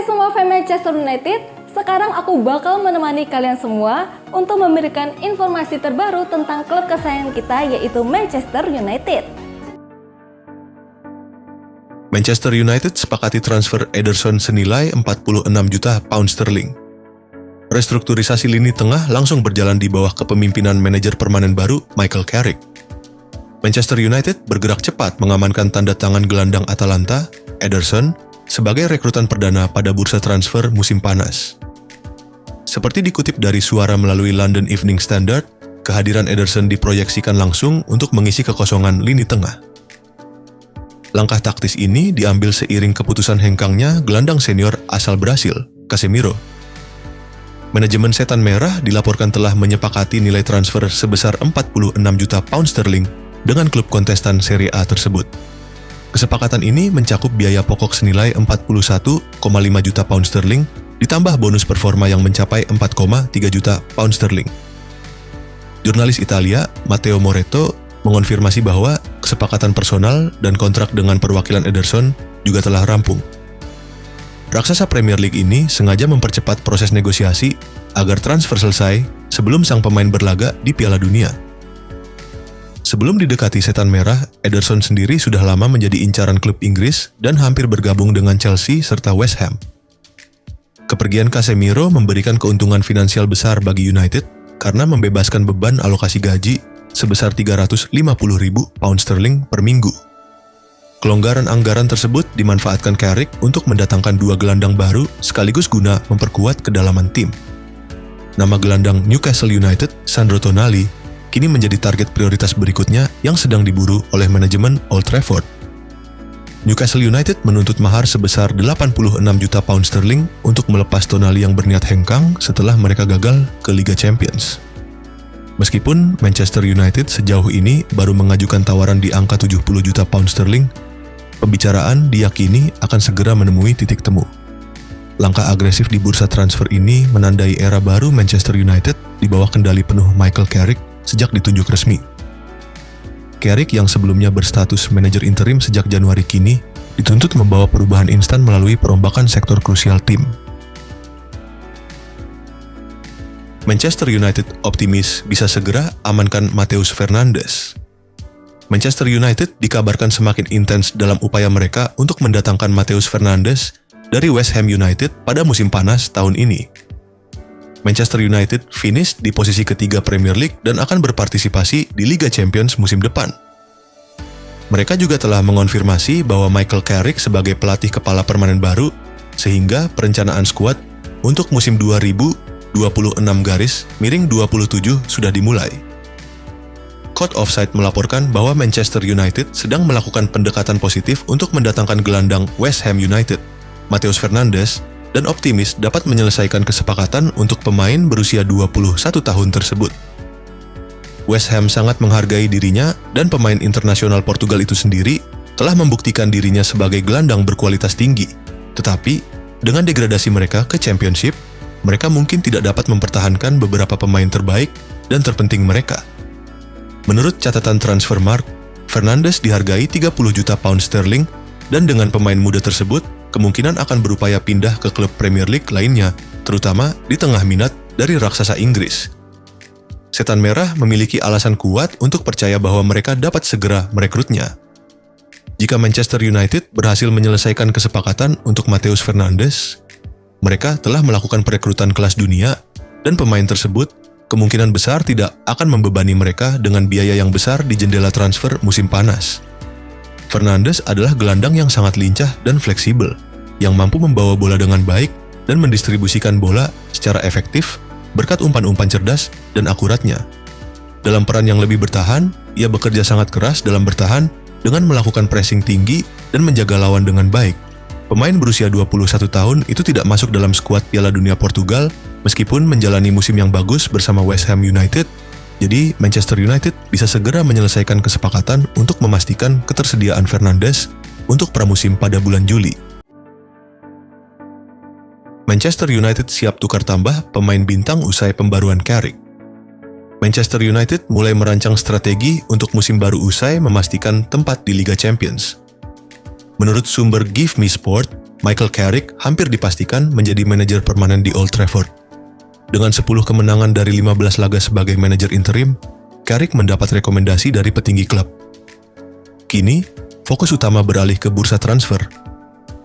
semua fans Manchester United, sekarang aku bakal menemani kalian semua untuk memberikan informasi terbaru tentang klub kesayangan kita, yaitu Manchester United. Manchester United sepakati transfer Ederson senilai 46 juta pound sterling. Restrukturisasi lini tengah langsung berjalan di bawah kepemimpinan manajer permanen baru Michael Carrick. Manchester United bergerak cepat mengamankan tanda tangan gelandang Atalanta, Ederson, sebagai rekrutan perdana pada bursa transfer musim panas. Seperti dikutip dari Suara melalui London Evening Standard, kehadiran Ederson diproyeksikan langsung untuk mengisi kekosongan lini tengah. Langkah taktis ini diambil seiring keputusan hengkangnya gelandang senior asal Brasil, Casemiro. Manajemen Setan Merah dilaporkan telah menyepakati nilai transfer sebesar 46 juta pound sterling dengan klub kontestan Serie A tersebut. Kesepakatan ini mencakup biaya pokok senilai 41,5 juta pound sterling ditambah bonus performa yang mencapai 4,3 juta pound sterling. Jurnalis Italia, Matteo Moretto, mengonfirmasi bahwa kesepakatan personal dan kontrak dengan perwakilan Ederson juga telah rampung. Raksasa Premier League ini sengaja mempercepat proses negosiasi agar transfer selesai sebelum sang pemain berlaga di Piala Dunia. Sebelum didekati Setan Merah, Ederson sendiri sudah lama menjadi incaran klub Inggris dan hampir bergabung dengan Chelsea serta West Ham. Kepergian Casemiro memberikan keuntungan finansial besar bagi United karena membebaskan beban alokasi gaji sebesar 350.000 pound sterling per minggu. Kelonggaran anggaran tersebut dimanfaatkan Carrick untuk mendatangkan dua gelandang baru sekaligus guna memperkuat kedalaman tim. Nama gelandang Newcastle United, Sandro Tonali, kini menjadi target prioritas berikutnya yang sedang diburu oleh manajemen Old Trafford. Newcastle United menuntut mahar sebesar 86 juta pound sterling untuk melepas Tonali yang berniat hengkang setelah mereka gagal ke Liga Champions. Meskipun Manchester United sejauh ini baru mengajukan tawaran di angka 70 juta pound sterling, pembicaraan diyakini akan segera menemui titik temu. Langkah agresif di bursa transfer ini menandai era baru Manchester United di bawah kendali penuh Michael Carrick sejak ditunjuk resmi. Carrick yang sebelumnya berstatus manajer interim sejak Januari kini dituntut membawa perubahan instan melalui perombakan sektor krusial tim. Manchester United optimis bisa segera amankan Matheus Fernandes. Manchester United dikabarkan semakin intens dalam upaya mereka untuk mendatangkan Matheus Fernandes dari West Ham United pada musim panas tahun ini. Manchester United finish di posisi ketiga Premier League dan akan berpartisipasi di Liga Champions musim depan. Mereka juga telah mengonfirmasi bahwa Michael Carrick sebagai pelatih kepala permanen baru, sehingga perencanaan skuad untuk musim 2026-27 sudah dimulai. Code Offside melaporkan bahwa Manchester United sedang melakukan pendekatan positif untuk mendatangkan gelandang West Ham United, Matheus Fernandes, dan optimis dapat menyelesaikan kesepakatan untuk pemain berusia 21 tahun tersebut. West Ham sangat menghargai dirinya dan pemain internasional Portugal itu sendiri telah membuktikan dirinya sebagai gelandang berkualitas tinggi. Tetapi, dengan degradasi mereka ke Championship, mereka mungkin tidak dapat mempertahankan beberapa pemain terbaik dan terpenting mereka. Menurut catatan Transfermarkt, Fernandes dihargai 30 juta pound sterling dan dengan pemain muda tersebut, kemungkinan akan berupaya pindah ke klub Premier League lainnya, terutama di tengah minat dari raksasa Inggris. Setan Merah memiliki alasan kuat untuk percaya bahwa mereka dapat segera merekrutnya. Jika Manchester United berhasil menyelesaikan kesepakatan untuk Matheus Fernandes, mereka telah melakukan perekrutan kelas dunia dan pemain tersebut kemungkinan besar tidak akan membebani mereka dengan biaya yang besar di jendela transfer musim panas. Fernandes adalah gelandang yang sangat lincah dan fleksibel, yang mampu membawa bola dengan baik dan mendistribusikan bola secara efektif berkat umpan-umpan cerdas dan akuratnya. Dalam peran yang lebih bertahan, ia bekerja sangat keras dalam bertahan dengan melakukan pressing tinggi dan menjaga lawan dengan baik. Pemain berusia 21 tahun itu tidak masuk dalam skuad Piala Dunia Portugal meskipun menjalani musim yang bagus bersama West Ham United. Jadi, Manchester United bisa segera menyelesaikan kesepakatan untuk memastikan ketersediaan Fernandes untuk pramusim pada bulan Juli. Manchester United siap tukar tambah pemain bintang usai pembaruan Carrick. Manchester United mulai merancang strategi untuk musim baru usai memastikan tempat di Liga Champions. Menurut sumber Give Me Sport, Michael Carrick hampir dipastikan menjadi manajer permanen di Old Trafford. Dengan 10 kemenangan dari 15 laga sebagai manajer interim, Carrick mendapat rekomendasi dari petinggi klub. Kini, fokus utama beralih ke bursa transfer.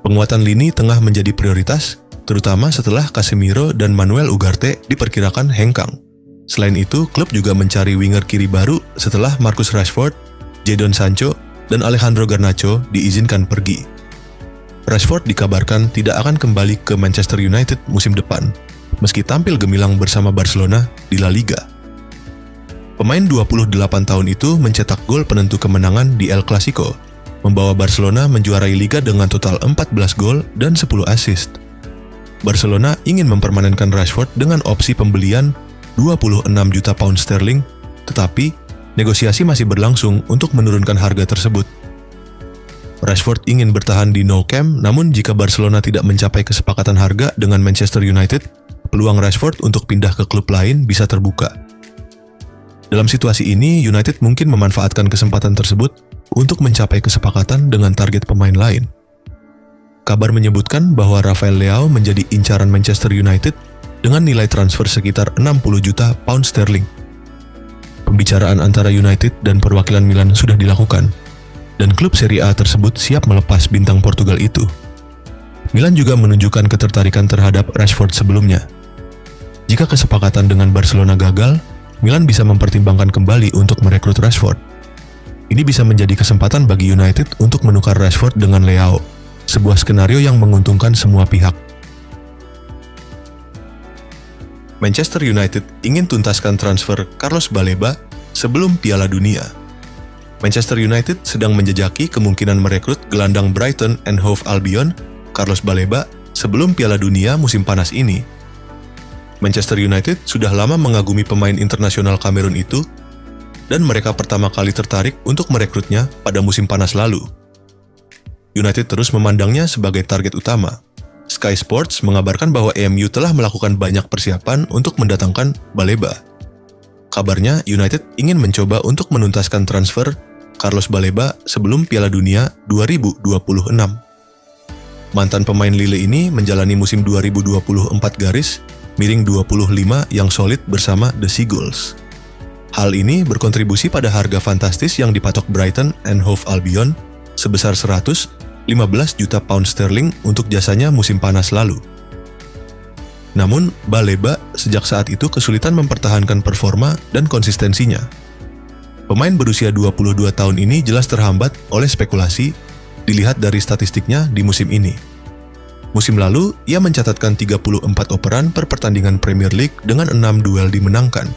Penguatan lini tengah menjadi prioritas, terutama setelah Casemiro dan Manuel Ugarte diperkirakan hengkang. Selain itu, klub juga mencari winger kiri baru setelah Marcus Rashford, Jadon Sancho, dan Alejandro Garnacho diizinkan pergi. Rashford dikabarkan tidak akan kembali ke Manchester United musim depan, meski tampil gemilang bersama Barcelona di La Liga. Pemain 28 tahun itu mencetak gol penentu kemenangan di El Clasico, membawa Barcelona menjuarai Liga dengan total 14 gol dan 10 assist. Barcelona ingin mempermanenkan Rashford dengan opsi pembelian 26 juta pound sterling, tetapi negosiasi masih berlangsung untuk menurunkan harga tersebut. Rashford ingin bertahan di Nou Camp, namun jika Barcelona tidak mencapai kesepakatan harga dengan Manchester United, peluang Rashford untuk pindah ke klub lain bisa terbuka. Dalam situasi ini, United mungkin memanfaatkan kesempatan tersebut untuk mencapai kesepakatan dengan target pemain lain. Kabar menyebutkan bahwa Rafael Leao menjadi incaran Manchester United dengan nilai transfer sekitar 60 juta pound sterling. Pembicaraan antara United dan perwakilan Milan sudah dilakukan, dan klub Serie A tersebut siap melepas bintang Portugal itu. Milan juga menunjukkan ketertarikan terhadap Rashford sebelumnya. Jika kesepakatan dengan Barcelona gagal, Milan bisa mempertimbangkan kembali untuk merekrut Rashford. Ini bisa menjadi kesempatan bagi United untuk menukar Rashford dengan Leao, sebuah skenario yang menguntungkan semua pihak. Manchester United ingin tuntaskan transfer Carlos Baleba sebelum Piala Dunia. Manchester United sedang menjejaki kemungkinan merekrut gelandang Brighton and Hove Albion, Carlos Baleba, sebelum Piala Dunia musim panas ini. Manchester United sudah lama mengagumi pemain internasional Kamerun itu, dan mereka pertama kali tertarik untuk merekrutnya pada musim panas lalu. United terus memandangnya sebagai target utama. Sky Sports mengabarkan bahwa MU telah melakukan banyak persiapan untuk mendatangkan Baleba. Kabarnya, United ingin mencoba untuk menuntaskan transfer Carlos Baleba sebelum Piala Dunia 2026. Mantan pemain Lille ini menjalani musim 2024 garis miring 25 yang solid bersama The Seagulls. Hal ini berkontribusi pada harga fantastis yang dipatok Brighton and Hove Albion sebesar 115 juta pound sterling untuk jasanya musim panas lalu. Namun, Baleba sejak saat itu kesulitan mempertahankan performa dan konsistensinya. Pemain berusia 22 tahun ini jelas terhambat oleh spekulasi, dilihat dari statistiknya di musim ini. Musim lalu, ia mencatatkan 34 operan per pertandingan Premier League dengan 6 duel dimenangkan.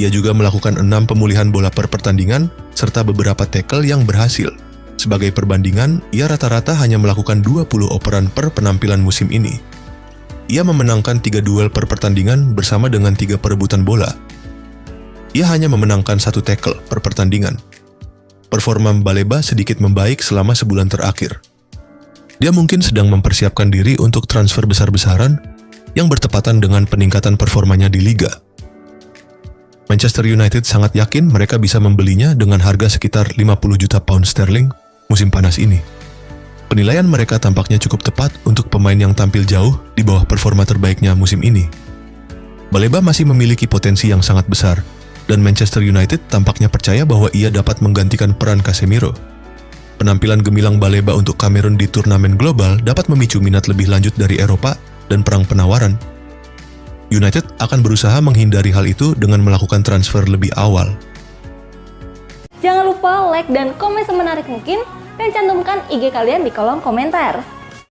Ia juga melakukan 6 pemulihan bola per pertandingan, serta beberapa tackle yang berhasil. Sebagai perbandingan, ia rata-rata hanya melakukan 20 operan per penampilan musim ini. Ia memenangkan 3 duel per pertandingan bersama dengan 3 perebutan bola. Ia hanya memenangkan 1 tackle per pertandingan. Performa Baleba sedikit membaik selama sebulan terakhir. Dia mungkin sedang mempersiapkan diri untuk transfer besar-besaran yang bertepatan dengan peningkatan performanya di Liga. Manchester United sangat yakin mereka bisa membelinya dengan harga sekitar 50 juta pound sterling musim panas ini. Penilaian mereka tampaknya cukup tepat untuk pemain yang tampil jauh di bawah performa terbaiknya musim ini. Baleba masih memiliki potensi yang sangat besar, dan Manchester United tampaknya percaya bahwa ia dapat menggantikan peran Casemiro. Penampilan gemilang Baleba untuk Kamerun di turnamen global dapat memicu minat lebih lanjut dari Eropa dan perang penawaran. United akan berusaha menghindari hal itu dengan melakukan transfer lebih awal. Jangan lupa like dan komen semenarik mungkin, dan cantumkan IG kalian di kolom komentar.